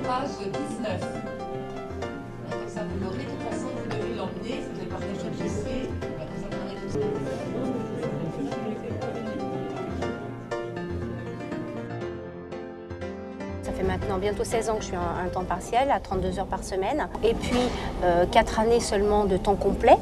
page 19. Comme ça, vous l'aurez. De toute façon, vous devez l'emmener. Vous devez partager le dossier. Comme ça, vous aurez tout ça. Ça fait maintenant bientôt 16 ans que je suis un temps partiel, à 32 heures par semaine. Et puis, 4 années seulement de temps complet.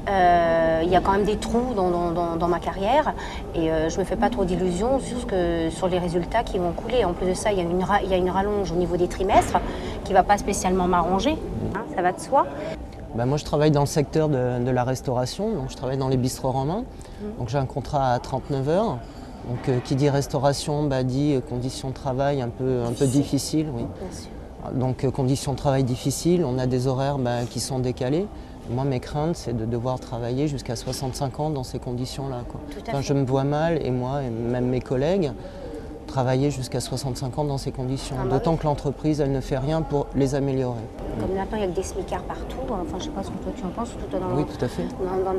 Il y a quand même des trous dans ma carrière et je ne me fais pas trop d'illusions sur les résultats qui vont couler. En plus de ça, il y a une rallonge au niveau des trimestres qui ne va pas spécialement m'arranger, hein, ça va de soi. Moi, je travaille dans le secteur de la restauration, donc je travaille dans les bistrots romains. Donc j'ai un contrat à 39 heures. Donc qui dit restauration, dit conditions de travail un peu difficiles. Oui. Bien sûr. Donc conditions de travail difficiles, on a des horaires qui sont décalés. Moi, mes craintes, c'est de devoir travailler jusqu'à 65 ans dans ces conditions-là. Je me vois mal, et moi, et même mes collègues, travailler jusqu'à 65 ans dans ces conditions. D'autant que l'entreprise, elle ne fait rien pour les améliorer. Comme maintenant, il y a que des smicards partout. Enfin, je ne sais pas ce que toi tu en penses. Oui, tout à fait.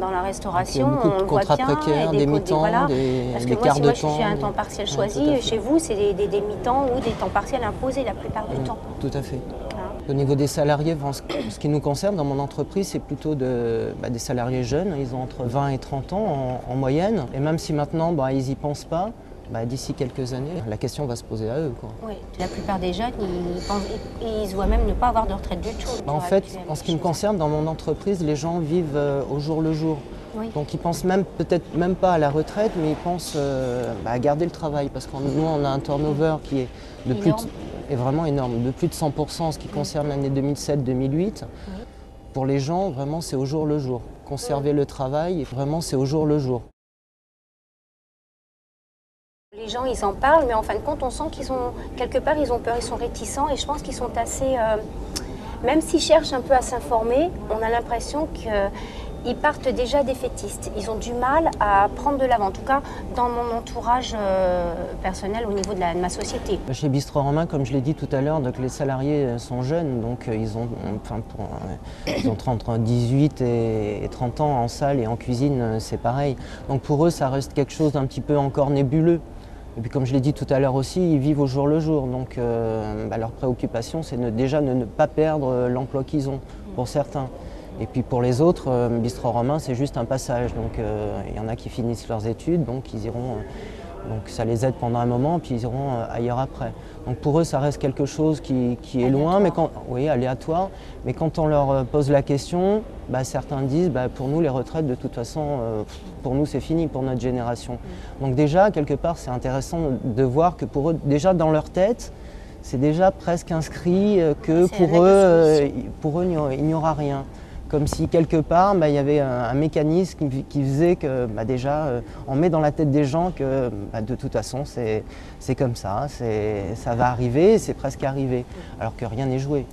Dans la restauration, il y a beaucoup de contrats précaires, des mi-temps, voilà. des quarts de temps. Parce que moi, je suis un temps partiel choisi. Chez vous, c'est des mi-temps ou des temps partiels imposés la plupart du temps. Tout à fait. Au niveau des salariés, ce qui nous concerne dans mon entreprise, c'est plutôt des salariés jeunes. Ils ont entre 20 et 30 ans en moyenne. Et même si maintenant, ils n'y pensent pas, d'ici quelques années, la question va se poser à eux. Oui, la plupart des jeunes, ils se voient même ne pas avoir de retraite du tout. En fait, en ce qui me concerne, dans mon entreprise, les gens vivent au jour le jour. Oui. Donc ils pensent peut-être même pas à la retraite, mais ils pensent à garder le travail. Parce que nous, on a un turnover qui est vraiment énorme, de plus de 100% en ce qui concerne l'année 2007-2008. Oui. Pour les gens, vraiment, c'est au jour le jour. Conserver le travail, vraiment, c'est au jour le jour. Les gens, ils en parlent, mais en fin de compte, on sent quelque part, ils ont peur, ils sont réticents, et je pense qu'ils sont assez... même s'ils cherchent un peu à s'informer, on a l'impression qu'ils partent déjà défaitistes. Ils ont du mal à prendre de l'avant, en tout cas dans mon entourage personnel au niveau de ma société. Chez Bistro Romain, comme je l'ai dit tout à l'heure, les salariés sont jeunes, donc ils ont entre 18 et 30 ans en salle, et en cuisine, c'est pareil. Donc pour eux, ça reste quelque chose d'un petit peu encore nébuleux. Et puis comme je l'ai dit tout à l'heure aussi, ils vivent au jour le jour. Donc leur préoccupation, c'est déjà de ne pas perdre l'emploi qu'ils ont, pour certains. Et puis pour les autres, Bistro Romain, c'est juste un passage. Donc il y en a qui finissent leurs études, donc ils iront, donc ça les aide pendant un moment, puis ils iront ailleurs après. Donc pour eux, ça reste quelque chose qui est loin, oui, aléatoire. Mais quand on leur pose la question, certains disent, pour nous, les retraites, de toute façon, pour nous, c'est fini, pour notre génération. Donc déjà, quelque part, c'est intéressant de voir que pour eux, déjà dans leur tête, c'est déjà presque inscrit que pour eux, il n'y aura rien. Comme si quelque part, il y avait un mécanisme qui faisait que déjà, on met dans la tête des gens que de toute façon, c'est comme ça, ça va arriver, c'est presque arrivé, alors que rien n'est joué.